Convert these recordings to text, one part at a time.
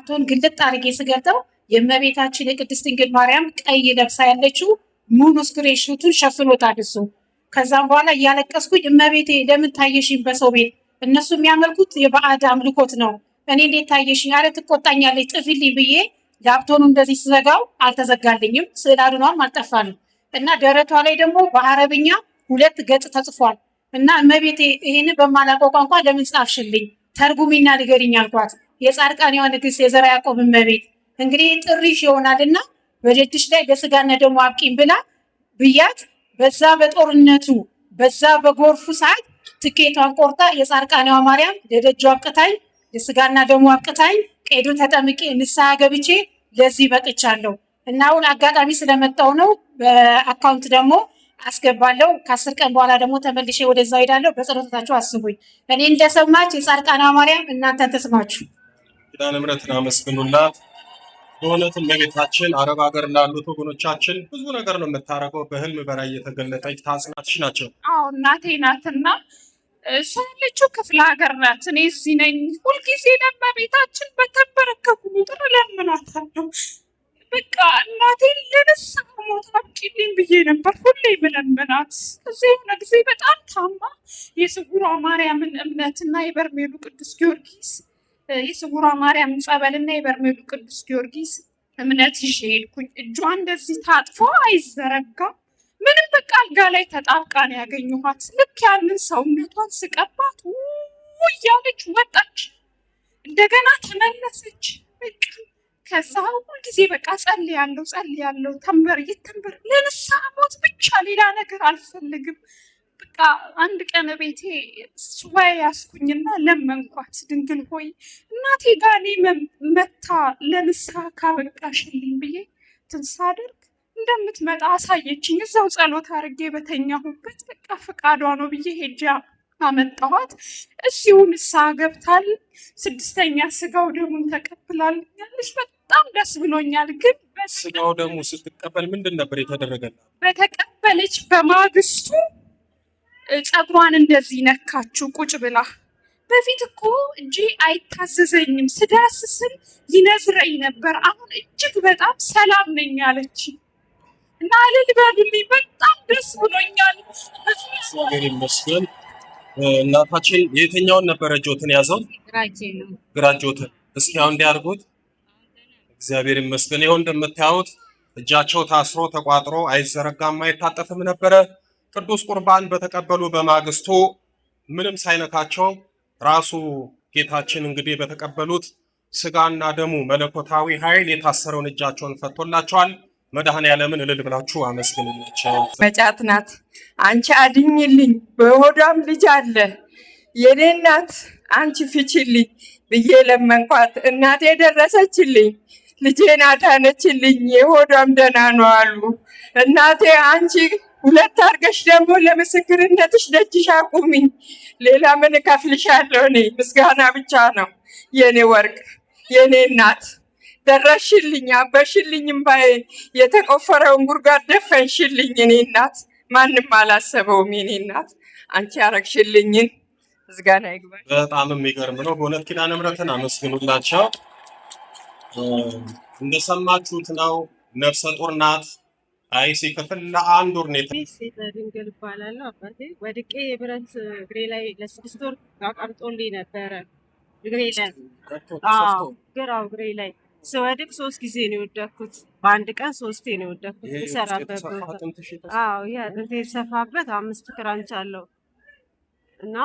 ላፕቶን ግልጥ አድርጌ ስገልጠው የእመቤታችን የቅድስት ድንግል ማርያም ቀይ ለብሳ ያለችው ሙሉ ስክሪንሾቱን ሸፍኖታል እሱ። ከዛም በኋላ እያለቀስኩኝ እመቤቴ ለምን ታየሽኝ በሰው ቤት? እነሱ የሚያመልኩት የባዕድ አምልኮት ነው። እኔ እንዴት ታየሽኝ? አረ ትቆጣኛለች፣ ጥፊልኝ ብዬ ላፕቶኑ እንደዚህ ስዘጋው አልተዘጋልኝም፣ ስዕል አድኗም አልጠፋንም። እና ደረቷ ላይ ደግሞ በአረብኛ 2 ገጽ ተጽፏል። እና እመቤቴ ይህንን በማላውቀው ቋንቋ ለምን ጻፍሽልኝ? ተርጉሚና ንገሪኝ አልኳት። የጻድቃኔዋ ንግስት የዘርዓ ያዕቆብ እመቤት እንግዲህ ጥሪሽ ይሆናልና በደጅሽ ላይ ለስጋና ደሙ አብቂኝ ብላ ብያት፣ በዛ በጦርነቱ በዛ በጎርፉ ሰዓት ትኬቷን ቆርጣ የጻድቃኔዋ ማርያም ለደጁ አብቅታኝ፣ ለስጋና ደሙ አብቅታኝ፣ ቄዱ ተጠምቄ ንስሐ ገብቼ ለዚህ በቅቻለሁ። እና አሁን አጋጣሚ ስለመጣው ነው በአካውንት ደግሞ አስገባለሁ። ከ10 ቀን በኋላ ደግሞ ተመልሼ ወደዛው ሄዳለሁ። በጸሎታችሁ አስቡኝ። እኔ እንደሰማች የጻድቃኔዋ ማርያም እናንተን ተስማችሁ ኪዳነ ምሕረትን አመስግኑላት። በእውነት እመቤታችን አረብ ሀገር ላሉት ወገኖቻችን ብዙ ነገር ነው የምታረገው። በህልም በራእይ የተገለጠች ታጽናትሽ ናቸው። አዎ እናቴ ናትና እሷ ያለችው ክፍለ ሀገር ናት። እኔ እዚህ ነኝ። ሁልጊዜ ለእመቤታችን በተንበረከኩ ቁጥር እለምናታለሁ። በቃ እናቴን ለንስሐ ሞት አብቂልኝ ብዬ ነበር ሁሌ የምለምናት። እዚህ የሆነ ጊዜ በጣም ታማ የስውሯ ማርያምን እምነትና የበርሜሉ ቅዱስ ጊዮርጊስ የስውሯ ማርያም ጸበልና የበርሜሉ ቅዱስ ጊዮርጊስ እምነት ይዤ ሄድኩኝ። እጇ እንደዚህ ታጥፎ አይዘረጋም ምንም፣ በቃ አልጋ ላይ ተጣብቃ ነው ያገኘኋት። ልክ ያንን ሰውነቷን ስቀባት እያለች ወጣች፣ እንደገና ተመለሰች። በቃ ከዛ ሁልጊዜ በቃ ጸልያለሁ፣ ተንበር ለንስሐ ሞት ብቻ ሌላ ነገር አልፈልግም። በቃ አንድ ቀን ቤቴ ሱባኤ ያስኩኝና ለመንኳት፣ ድንግል ሆይ እናቴ ጋር እኔ መታ ለንስሐ ካበቃሽልኝ ብዬ ትንሳደርግ እንደምትመጣ አሳየችኝ። እዛው ጸሎት አድርጌ በተኛሁበት በቃ ፈቃዷ ነው ብዬ ሄጃ አመጣኋት። እዚሁ ንስሐ ገብታል 6ኛ ስጋው ደሙን ተቀብላልኛለች። በጣም ደስ ብሎኛል። ግን ስጋው ደሙ ስትቀበል ምንድን ነበር የተደረገላት? በተቀበለች በማግስቱ ጸጉሯን እንደዚህ ነካችው ቁጭ ብላ። በፊት እኮ እጄ አይታዘዘኝም፣ ስዳስስል ይነዝረኝ ነበር። አሁን እጅግ በጣም ሰላም ነኝ አለች እና እልል በሉልኝ። በጣም ደስ ብሎኛል። እግዚአብሔር ይመስገን። እናታችን የትኛውን ነበረ እጆትን ያዘው? ግራ እጆትን። እስኪ አሁን እንዲያርጉት። እግዚአብሔር ይመስገን። ይኸው እንደምታዩት እጃቸው ታስሮ ተቋጥሮ አይዘረጋም አይታጠፍም ነበረ። ቅዱስ ቁርባን በተቀበሉ በማግስቱ ምንም ሳይነካቸው ራሱ ጌታችን እንግዲህ በተቀበሉት ስጋና ደሙ መለኮታዊ ኃይል የታሰረውን እጃቸውን ፈቶላቸዋል። መድኃኔዓለምን እልል ብላችሁ አመስግኑላቸው። መጫት ናት። አንቺ አድኝልኝ፣ በሆዷም ልጅ አለ፣ የኔ እናት አንቺ ፍቺልኝ ብዬ ለመንኳት። እናቴ ደረሰችልኝ፣ ልጄን አዳነችልኝ፣ የሆዷም ደህና ነው አሉ። እናቴ አንቺ 2 አድርገሽ ደግሞ ለምስክርነትሽ ደጅሽ አቁሚኝ፣ ሌላ ምን እከፍልሻለሁ? እኔ ምስጋና ብቻ ነው የኔ ወርቅ፣ የኔ እናት ደረሽልኝ፣ አበሽልኝ፣ እምባዬን የተቆፈረውን ጉድጓድ ደፈንሽልኝ። እኔ እናት ማንም አላሰበውም። የኔ እናት አንቺ ያረግሽልኝን ምስጋና ይግባል። በጣም የሚገርም ነው በእውነት። ኪዳነ ምሕረትን አመስግኑላቸው። እንደሰማችሁት ነው፣ ነፍሰ ጡር ናት። አይሲ ክፍል ለ1 ወር ነው። ድንግል እባላለሁ። አባቴ ወድቄ የብረት እግሬ ላይ ለ6 ወር አቀርጦልኝ ነበረ። እግሬ ላይ ግራው እግሬ ላይ ስወድቅ 3 ጊዜ ነው የወደኩት። በአንድ ቀን 3 ነው የወደኩት። ይሰራበት ቦታ ይሄ አጥንቴ የተሰፋበት 5 ክራንች አለው እና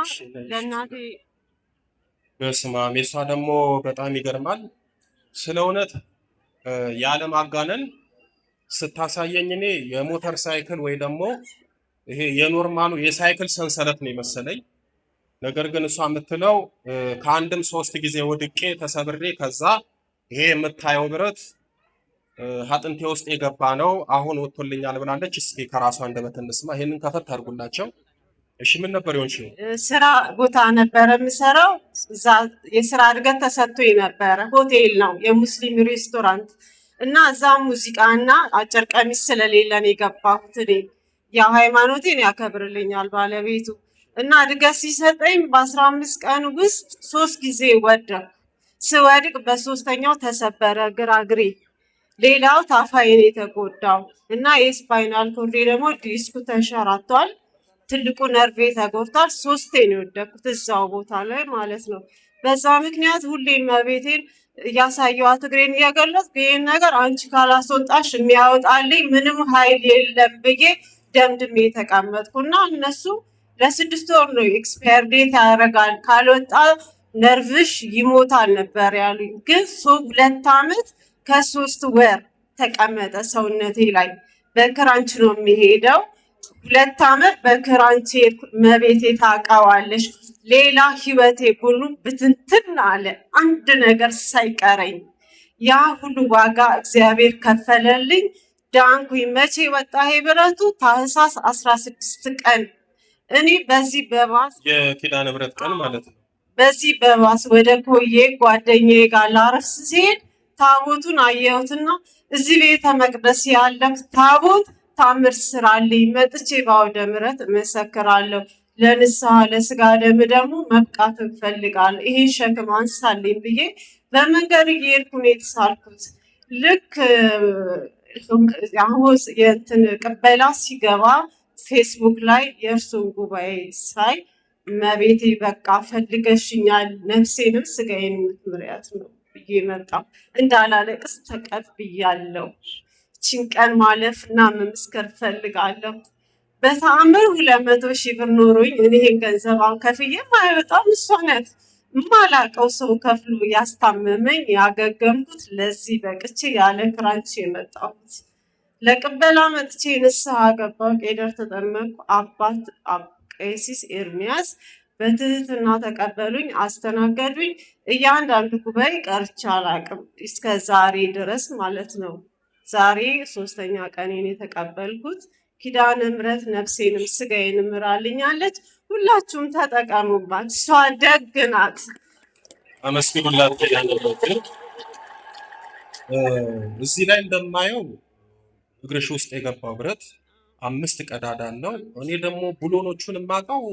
ለእናቴ በስመ አብ። የእሷ ደግሞ በጣም ይገርማል። ስለ እውነት ያለማጋነን ስታሳየኝ እኔ የሞተር ሳይክል ወይ ደግሞ ይሄ የኖርማሉ የሳይክል ሰንሰለት ነው የመሰለኝ። ነገር ግን እሷ የምትለው ከአንድም 3 ጊዜ ወድቄ ተሰብሬ ከዛ ይሄ የምታየው ብረት አጥንቴ ውስጥ የገባ ነው አሁን ወጥቶልኛል ብላለች። እስኪ ከራሷ አንደበት እንስማ። ይሄንን ከፈት አድርጉላቸው። እሺ ምን ነበር የሆንሽው? ስራ ቦታ ነበረ የምሰራው። እዛ የስራ እድገት ተሰጥቶኝ ነበረ። ሆቴል ነው የሙስሊም ሬስቶራንት እና እዛ ሙዚቃና አጭር ቀሚስ ስለሌለን የገባሁት እኔ ያው ሃይማኖቴን ያከብርልኛል ባለቤቱ እና እድገት ሲሰጠኝ በ15 ቀን ውስጥ 3 ጊዜ ወደኩ። ስወድቅ በሶስተኛው ተሰበረ ግራ እግሬ። ሌላው ታፋዬን የተጎዳው እና የስፓይናል ኮርዴ ደግሞ ዲስኩ ተንሸራቷል። ትልቁ ነርቬ ተጎድቷል። 3ቴ ነው የወደኩት እዛው ቦታ ላይ ማለት ነው። በዛ ምክንያት ሁሌ እመቤቴን እያሳየኋት እግሬን እየገለጽኩ ይህን ነገር አንቺ ካላስወጣሽ የሚያወጣልኝ ምንም ኃይል የለም ብዬ ደምድሜ የተቀመጥኩ እና እነሱ ለ6 ወር ነው ኤክስፓየር ዴት ያደርጋል ካልወጣ ነርቭሽ ይሞታል ነበር ያሉኝ። ግን 2 ዓመት ከ3 ወር ተቀመጠ ሰውነቴ ላይ። በክራንች ነው የሚሄደው። 2 ዓመት በክራንች መቤቴ ታውቃዋለሽ። ሌላ ህይወቴ ሁሉ ብትንትን አለ፣ አንድ ነገር ሳይቀረኝ። ያ ሁሉ ዋጋ እግዚአብሔር ከፈለልኝ። ዳንኩኝ። መቼ ወጣ ይሄ ብረቱ? ታህሳስ 16 ቀን። እኔ በዚህ በባስ የኪዳነ ምሕረት ቀን ማለት ነው። በዚህ በባስ ወደ ኮዬ ጓደኛዬ ጋር ላረፍስ ሲሄድ ታቦቱን አየሁትና እዚህ ቤተ መቅደስ ያለ ታቦት ታምር ስራልኝ፣ መጥቼ በአውደ ምሕረት እመሰክራለሁ። ለንስሐ ለስጋ ደም ደግሞ መብቃት እንፈልጋለሁ። ይሄን ሸክም አንሳልኝ ብዬ በመንገድ እየሄድኩ ነው የተሳልኩት። ልክ አሁን የእንትን ቅበላ ሲገባ ፌስቡክ ላይ የእርሱን ጉባኤ ሳይ እመቤቴ በቃ ፈልገሽኛል፣ ነፍሴንም ስጋዬን የምትምሪያት ነው ብዬ መጣሁ። እንዳላለቅስ ተቀብያለሁ። ይህችን ቀን ማለፍ እና መመስከር ፈልጋለሁ። በተአምር 200,000 ብር ኖሮኝ እኔ ይሄን ገንዘብ ከፍዬ አይወጣም። እሷ ናት የማላውቀው ሰው ከፍሎ ያስታመመኝ ያገገምኩት። ለዚህ በቅቼ ያለ ክራንች የመጣሁት ለቅበላ መጥቼ ንስሐ ገባሁ። ቄደር ተጠመቅኩ። አባት ቀሲስ ኤርሚያስ በትህትና ተቀበሉኝ፣ አስተናገዱኝ። እያንዳንዱ ጉባኤ ቀርቼ አላውቅም እስከ ዛሬ ድረስ ማለት ነው። ዛሬ 3ኛ ቀኔን የተቀበልኩት። ኪዳነ ምሕረት ነፍሴንም ስጋዬንም ምራልኛለች። ሁላችሁም ተጠቀሙባት። እሷ ደግ ናት። አመስግኑላት ኪዳነ ምሕረት። እዚህ ላይ እንደማየው እግርሽ ውስጥ የገባው ብረት 5 ቀዳዳ አለው። እኔ ደግሞ ብሎኖቹን የማውቀው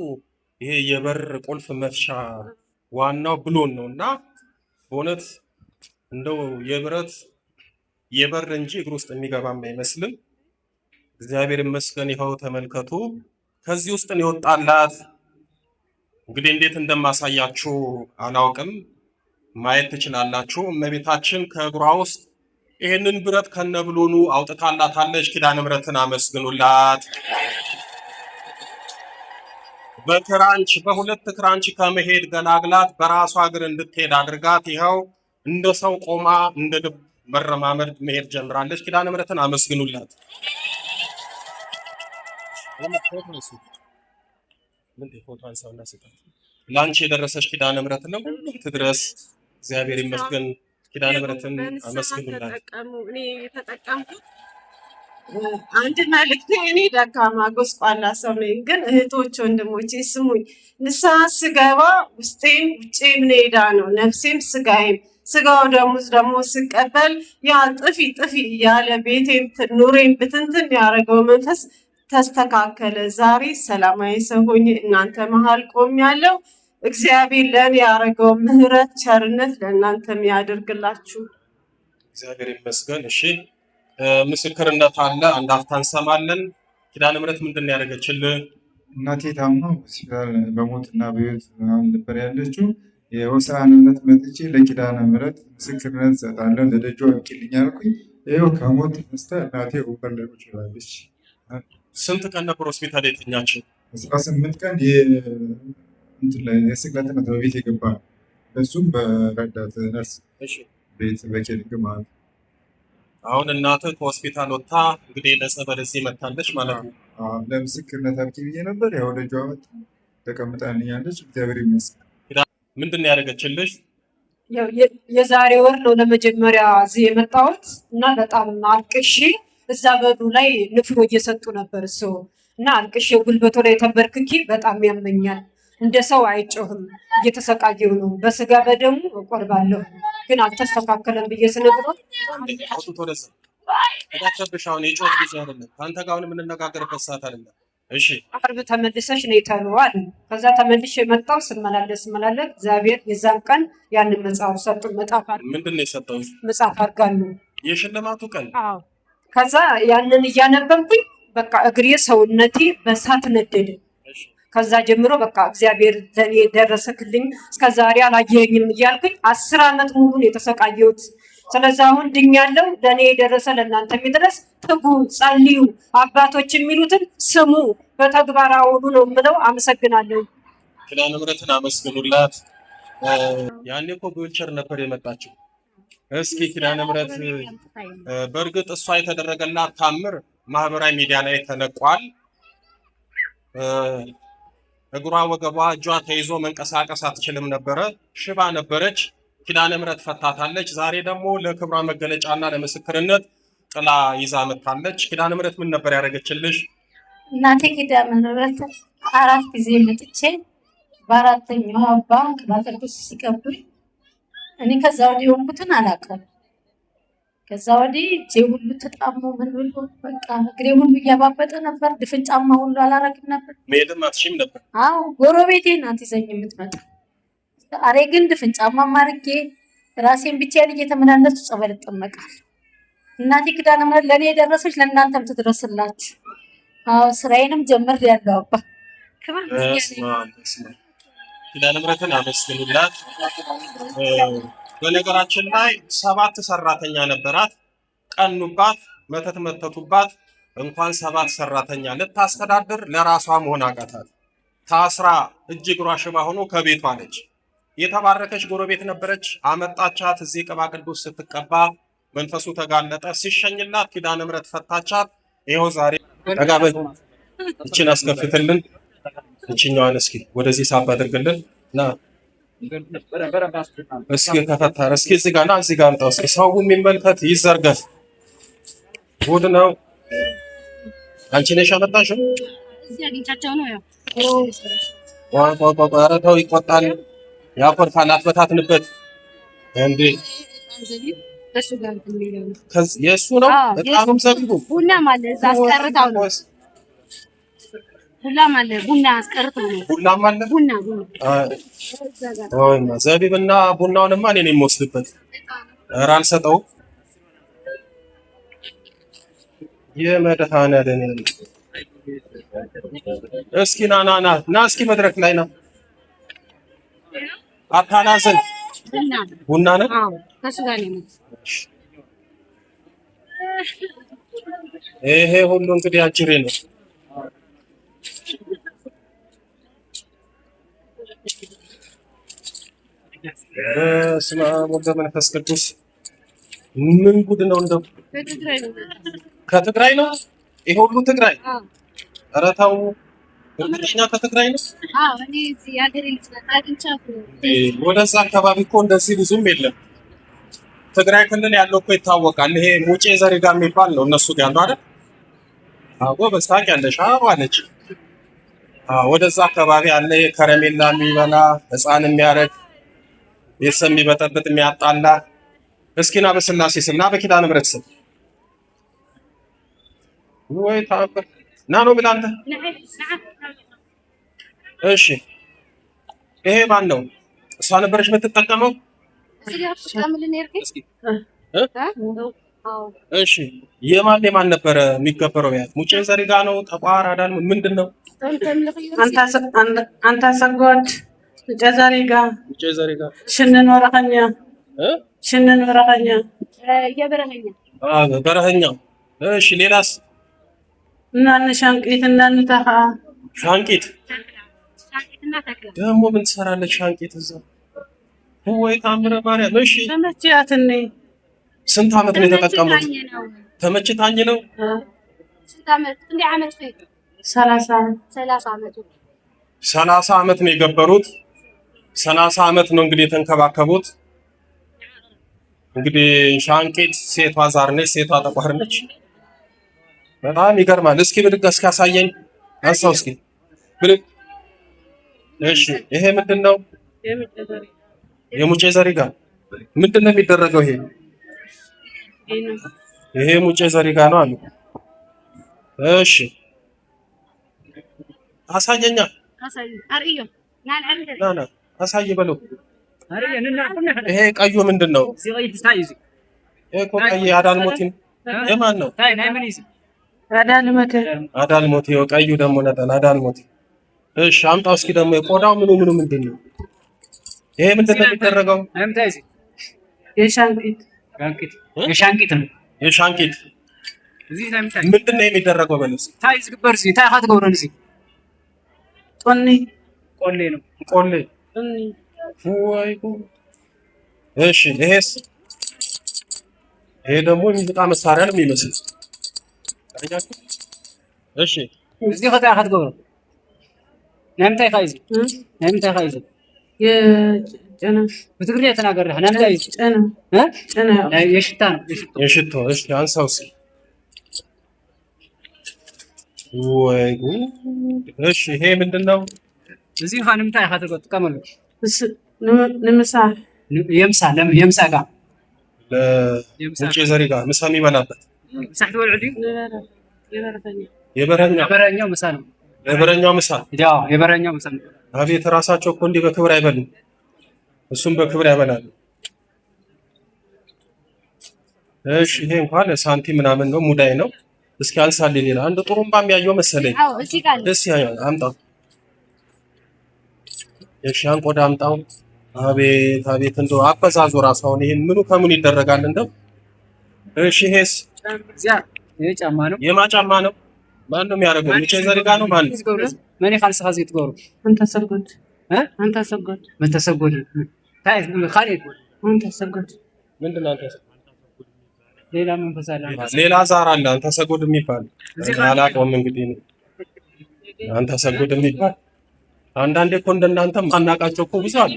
ይሄ የበር ቁልፍ መፍቻ ዋናው ብሎን ነው እና በእውነት እንደው የበር እንጂ እግር ውስጥ የሚገባም አይመስልም። እግዚአብሔር ይመስገን። ይኸው ተመልከቱ፣ ከዚህ ውስጥ ነው የወጣላት። እንግዲህ እንዴት እንደማሳያችሁ አላውቅም፣ ማየት ትችላላችሁ። እመቤታችን ከእግሯ ውስጥ ይህንን ብረት ከነብሎኑ አውጥታላታለች። ኪዳነ ምሕረትን አመስግኑላት። በ2 ክራንች ከመሄድ ገላግላት በራሷ እግር እንድትሄድ አድርጋት ይኸው እንደ ሰው ቆማ እንደ ልብ መረማመድ መሄድ ጀምራለች። ኪዳነ ምሕረትን አመስግኑላት። ለአንቺ የደረሰች ኪዳነ ምሕረት ነው ትድረስ። እግዚአብሔር ይመስገን። ኪዳነ ምሕረትን አመስግኑላት። እኔ የተጠቀምኩት አንድ መልእክቴ፣ እኔ ደካማ ጎስቋላ ሰው ነኝ፣ ግን እህቶች ወንድሞቼ ስሙኝ። ንስሐ ስገባ ውስጤም ውጬም ሄዳ ነው ነፍሴም ስጋዬም። ስጋው ደግሞ ስቀበል ያ ጥፊ ጥፊ እያለ ቤቴም ኑሬም ብትንትን ያደረገው መንፈስ ተስተካከለ። ዛሬ ሰላማዊ ሰው ሆኜ እናንተ መሀል ቆሜያለሁ። እግዚአብሔር ለእኔ ያደረገው ምሕረት ቸርነት ለእናንተም ያደርግላችሁ። እግዚአብሔር ይመስገን። እሺ ምስክርነት አለ፣ አንድ አፍታ እንሰማለን። ኪዳነ ምሕረት ምንድን ነው ያደረገችልህ? እናቴ ታማ ሆስፒታል በሞትና በሕይወት ነበር ያለችው። የሆሳዕናነት መጥቼ ለኪዳነ ምሕረት ምስክርነት እሰጣለሁ ለደጇ አብቂልኝ አልኩኝ። ይኸው ከሞት ተነስታ እናቴ ወንበር ላይ ቁጭ ብላለች። ስንት ቀን ነበር ሆስፒታል የተኛችው? 18 ቀን የስቅለት ዕለት በቤት የገባ ነው። እሱም በረዳት ነርስ ቤት በኬልግ ማለት። አሁን እናትህ ከሆስፒታል ወጥታ እንግዲህ ለጸበል እዚህ መታለች ማለት ነው። ለምስክርነት አብቂ ብዬ ነበር። ያው ደጇ መጣ ተቀምጣልኛለች። እግዚአብሔር ይመስገን። ምንድን ነው ያደረገችልሽ? የዛሬ ወር ነው ለመጀመሪያ እዚህ የመጣሁት እና በጣም አልቅሼ እዛ በሩ ላይ ንፍሮ እየሰጡ ነበር ሰው እና አልቅሼ ጉልበቱ ላይ ተንበርክኬ በጣም ያመኛል። እንደ ሰው አይጮህም፣ እየተሰቃየሁ ነው። በስጋ በደሙ እቆርባለሁ ግን አልተስተካከለም ብዬ ስነግረው ተዳከብሽ። አሁን የጮህ ጊዜ አይደለም። ከአንተ ጋር አሁን የምንነጋገርበት ሰዓት አይደለም። እሺ አርብ ተመልሰሽ ነይ ተሉ አለ። ከዛ ተመልሼ የመጣው ስመላለስ እግዚአብሔር የዛን ቀን ያንን መጽሐፍ ሰጡ። ምንድን ነው የሰጠው? መጽሐፍ አድርጋሉ የሽልማቱ ቀን። አዎ። ከዛ ያንን እያነበብኩኝ በቃ እግሬ ሰውነቴ በሳት ነደደ። ከዛ ጀምሮ በቃ እግዚአብሔር ለኔ ደረሰክልኝ፣ እስከዛሬ አላየኸኝም እያልኩኝ 10 ዓመት ሙሉ ነው የተሰቃየሁት። ስለዚህ አሁን ድኛለሁ። ለእኔ የደረሰ ለእናንተ የሚደረስ ትጉ፣ ጸልዩ፣ አባቶች የሚሉትን ስሙ፣ በተግባር አውሉ ነው የምለው። አመሰግናለሁ። ኪዳነ ምሕረትን አመስግኑላት። ያኔ እኮ በዊልቸር ነበር የመጣችው። እስኪ ኪዳነ ምሕረት በእርግጥ እሷ የተደረገላት ታምር ማህበራዊ ሚዲያ ላይ ተለቋል። እግሯ፣ ወገቧ፣ እጇ ተይዞ መንቀሳቀስ አትችልም ነበረ። ሽባ ነበረች። ኪዳነ ምሕረት ፈታታለች። ዛሬ ደግሞ ለክብሯ መገለጫና ለምስክርነት ጥላ ይዛ መጥታለች። ኪዳነ ምሕረት ምን ነበር ያደረገችልሽ? እናቴ ኪዳነ ምሕረት 4 ጊዜ መጥቼ በአራተኛው አባ ቅዱስ ሲቀቡኝ እኔ ከዛ ወዲህ የሆንኩትን አላውቅም። ከዛ ወዲህ እጄ ሁሉ ተጣሞ ምን ብሎ በቃ እግሬ ሁሉ እያባበጠ ነበር። ድፍን ጫማ ሁሉ አላረግም ነበር። መሄድም አትችይም ነበር። አዎ ጎረቤቴ ናት ይዘኝ የምትመጣ። ዛሬ ግን ድፍን ጫማ አድርጌ ራሴን ብቻዬን እየተመላለስኩ ጸበል እጠመቃለሁ። እናቴ ኪዳነ ምሕረት ለእኔ የደረሰች ለእናንተም ትድረስላችሁ። አዎ ስራዬንም ጀምሬያለሁ። አባ ኪዳነ ምሕረትን አመስግኑላት። በነገራችን ላይ 7 ሰራተኛ ነበራት። ቀኑባት፣ መተት መተቱባት። እንኳን 7 ሰራተኛ ልታስተዳድር ለራሷ መሆን አቃታት። ታስራ እጅ እግሯ ሽባ ሆኖ ከቤቷ ነች። የተባረከች ጎረቤት ነበረች። አመጣቻት። እዚህ ቅባ ቅዱስ ስትቀባ መንፈሱ ተጋለጠ። ሲሸኝላት ኪዳነ ምሕረት ፈታቻት። ይኸው ዛሬ ተጋበል። እችን አስከፍትልን። እችኛዋን እስኪ ወደዚህ ሳብ አድርግልን ና እስኪ ተፈታረ። እስኪ እዚህ ጋር ና፣ እዚህ ጋር አምጣው። እስኪ ሰው የሚመልከት ይዘርገፍ። ጉድ ነው። አንቺ ነሽ ያመጣሽው? እዚህ አግኝቻቸው ነው። ያው ኧረ ተው፣ ይቆጣል፣ ያኮርፋል። አትበታትንበት እንዴ! የእሱ ነው። በጣም ዘግቡ ቡና ማለት እዛ አስቀርታው ነው። ቡና ማለት ቡና አስቀርታው ነው። ቡና ማለት ቡና ዘቢብና ቡናውንማ እኔ ነኝ የምወስድበት። ኧረ አልሰጠውም። የመድኃኒዓለም እስኪ ና ና ና ና እስኪ መድረክ ላይ ና። አታናዘን። ቡና ነው። አዎ ከሱ ጋር ነው። ይሄ ሁሉ እንግዲህ አጅሬ ነው። በስመ አብ ወወልድ ወመንፈስ ቅዱስ። ምን ጉድ ነው እንደው! ከትግራይ ነው ይሄ ሁሉ ትግራይ? ኧረ ተው፣ እርግጠኛ ከትግራይ ነው? አዎ እኔ እዚህ ያገሬ ልጅ ነኝ። ወደዛ አካባቢ እኮ እንደዚህ ብዙም የለም። ትግራይ ክልል ያለው እኮ ይታወቃል። ይሄ ሙጬ ዘሪጋ የሚባል ነው እነሱ ጋር ያለው አይደል? አዎ በስታቅ ያለሽ አለች። ወደዛ አካባቢ ያለ ከረሜላ የሚበላ ሕፃን የሚያረግ ቤተሰብ የሚበጠብጥ የሚያጣላ። እስኪ ና በስላሴ ስም ና በኪዳነ ምሕረት ስም ወይ ታፈር ና ነው ብላ አንተ። እሺ ይሄ ማን ነው? እሷ ነበረች የምትጠቀመው? እሺ የማን ነበረ የሚገበረው? ያት ሙጬ ዘሪጋ ነው? ጠቋር አዳል ምንድን ነው? አንተ ሰጎድ ሙጬ ዘሪጋ ሽንን ወረኸኛ በረኸኛው። እሺ ሌላስ? እናን ሻንቂት እናን ተኻ ሻንቂት ደግሞ ምን ትሰራለች ሻንቂት እዛ? ወይ ታምረ ማርያም። እሺ ተመችያትኒ። ስንት ዓመት ነው የተጠቀሙት? ተመችታኝ ነው። ስንት ዓመት? እንደ ዓመት ፈይ 30 ዓመት 30 ዓመት ነው የገበሩት። 30 ዓመት ነው እንግዲህ የተንከባከቡት። እንግዲህ ሻንቂት ሴቷ ዛር ነች፣ ሴቷ ጠቋር ነች። በጣም ይገርማል። እስኪ ብድግ እስካሳየኝ አንሳው እስኪ ብድግ። እሺ ይሄ ምንድን ነው? የሙጬ ዘሪጋ ምንድን ነው የሚደረገው? ይሄ ሙጬ ዘሪጋ ነው አሉ። እሺ አሳየኛ አሳይ አርዮ ናን አርዮ ና ና አሳይ በለው። ይሄ ቀዩ ምንድን ነው? ይሄ እኮ ቀይ አዳልሞቲ የማን ነው? አዳልሞቲ። ቀዩ ደግሞ ነጠላ አዳልሞቲ። እሺ አምጣው እስኪ ደግሞ የቆዳው ምኑ ምንድን ነው? ይሄ ምንድን ነው የሚደረገው? የሻንቂት ነው። የሻንቂት ምንድን ነው የሚደረገው? በለስ ታይ ዝግበር ሲ ታይ ሀት ገብረን ሲ ቆሌ ነው። ቆሌ ወይ እሺ። ይሄስ? ይሄ ደግሞ የሙዚቃ መሳሪያ ነው የሚመስል። እሺ እዚህ ኸታ ሀት ገብረ ናምታይ ኻይዝ ናምታይ ኻይዝ ጨና በትግርኛ ተናገር። ናምታይ ጨና የሽታ ነው። የሽቶ። እሺ አንሳው እስኪ። ወይ እሺ። ይሄ ምንድነው? እዚህ ኻንምታይ ሀት ገብረ ተቀመሉ ንምሳ የምሳ ጋር ለሙጬ ዘሪ ጋር ምሳ የሚበላበት ሳሕት ወልዑ የበረኛው ምሳ ነው። የበረኛው ምሳ ያው የበረኛው ምሳ ነው። አቤት ራሳቸው እኮ እንዲህ በክብር አይበሉም። እሱም በክብር ያበላሉ። እሺ ይሄ እንኳን ሳንቲም ምናምን ነው፣ ሙዳይ ነው። እስኪ አንሳልኝ ሌላ አንድ ጥሩምባ የሚያየው መሰለኝ። እሺ አምጣው። የሻን ቆዳ አምጣው። አቤት አቤት እንደው አበዛዙ ራሱ አሁን ይሄን ምኑ ከምን ይደረጋል እንደው። እሺ ይሄስ? ይሄ ጫማ ነው። የማጫማ ነው? ማን ነው የሚያደርገው? ሙጬ ዘሪ ጋር ነው? ማን ነው? ማን ይኻልስ ኻዚ ትገብሩ? አንተ ሰጎድ ታይ ኻሊድ አንተ ሰጎድ ምንድን ነው? አንተ ሌላ መንፈስ አለ። ሌላ ዛር አለ። አንተ ሰጎድ የሚባል አላውቀውም። እንግዲህ አንተ ሰጎድ የሚባል አንዳንዴ እኮ እንደናንተ ማናቃቸው እኮ ብዙ አለ።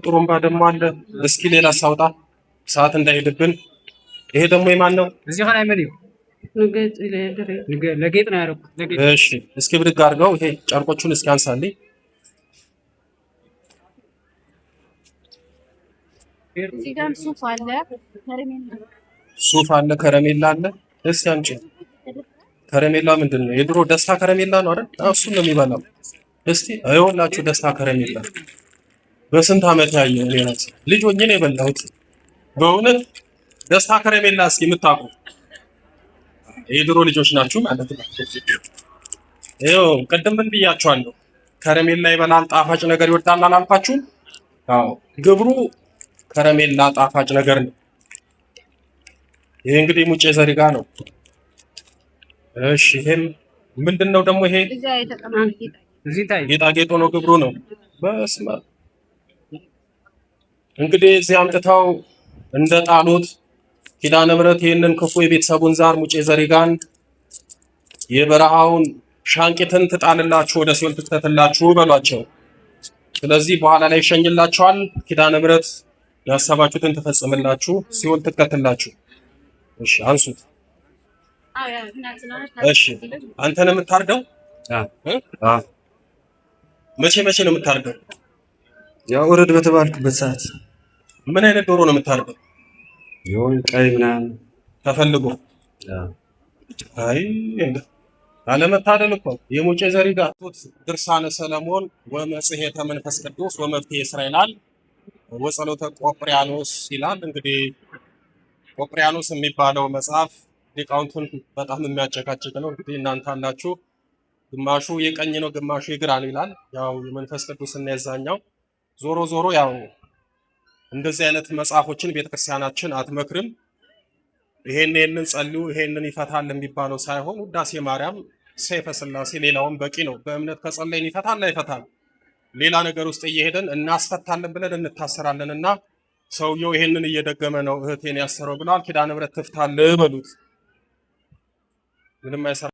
ጥሩምባ ደግሞ አለ። እስኪ ሌላ ሳውጣ ሰዓት እንዳይሄድብን። ይሄ ደግሞ የማን ነው? እዚህ ሆነ አይመልዩ ለጌጥ ነው ያደረኩት። እሺ እስኪ ብድግ አድርገው። ይሄ ጨርቆቹን እስኪ አንሳልኝ። ሱፍ አለ፣ ከረሜላ አለ። እስኪ አምጪ። ከረሜላ ምንድን ነው? የድሮ ደስታ ከረሜላ ነው አይደል? እሱን ነው የሚበላው። እስቲ አይወላችሁ ደስታ ከረሜላ በስንት ዓመት ያየው እኔ ራሴ ልጅ ሆኜ ነው የበላሁት። በእውነት ደስታ ከረሜላ እስኪ የምታውቁ የድሮ ልጆች ናችሁ ማለት ነው። ይኸው ቅድም ምን ብያችኋለሁ? ከረሜላ ይበላል፣ ጣፋጭ ነገር ይወዳል አላልኳችሁም? አዎ ግብሩ ከረሜላ ጣፋጭ ነገር ነው። ይሄ እንግዲህ ሙጬ ዘሪ ጋር ነው። እሺ ይሄም ምንድነው ደግሞ? ይሄ እዚህ ታይ ጌጣጌጥ ነው፣ ግብሩ ነው። በስመ አብ እንግዲህ እዚህ አምጥተው እንደ ጣሉት ኪዳነ ምሕረት ይህንን ክፉ የቤተሰቡን ዛር ሙጬ ዘሪ ጋን የበረሃውን ሻንቂትን ትጣልላችሁ፣ ወደ ሲኦል ትክተትላችሁ በሏቸው። ስለዚህ በኋላ ላይ ይሸኝላችኋል። ኪዳነ ምሕረት ያሰባችሁትን ትፈጽምላችሁ፣ ሲኦል ትክተትላችሁ። እሺ አንሱት። እሺ አንተ ነው የምታርደው? መቼ ነው የምታርደው? ያው ወረድ በተባልኩበት ሰዓት። ምን አይነት ዶሮ ነው የምታርደው? ይሁን ቀይ ምናምን ተፈልጎ። አይ አለመታደል እኮ የሙጬ ዘሪ ጋር ድርሳነ ሰለሞን ወመጽሔተ መንፈስ ቅዱስ ወመፍትሔ እስራኤል ወጸሎተ ቆጵርያኖስ ይላል። እንግዲህ ቆጵርያኖስ የሚባለው መጽሐፍ ሊቃውንቱን በጣም የሚያጨቃጭቅ ነው። እንግዲህ እናንተ አላችሁ ግማሹ የቀኝ ነው ግማሹ የግራ ነው ይላል። ያው የመንፈስ ቅዱስ እና የዛኛው ዞሮ ያው እንደዚህ አይነት መጽሐፎችን ቤተክርስቲያናችን አትመክርም። ይሄንን ጸልዩ ይሄንን ይፈታል የሚባለው ሳይሆን ውዳሴ ማርያም፣ ሰይፈ ሥላሴ ሌላውን በቂ ነው። በእምነት ከጸለይን ይፈታል አይፈታል፣ ሌላ ነገር ውስጥ እየሄደን እናስፈታለን ብለን እንታሰራለን። እና ሰውየው ይሄንን እየደገመ ነው እህቴን ያሰረው ብለዋል። ኪዳነ ምሕረት ትፍታል በሉት። ምንም አይሰራ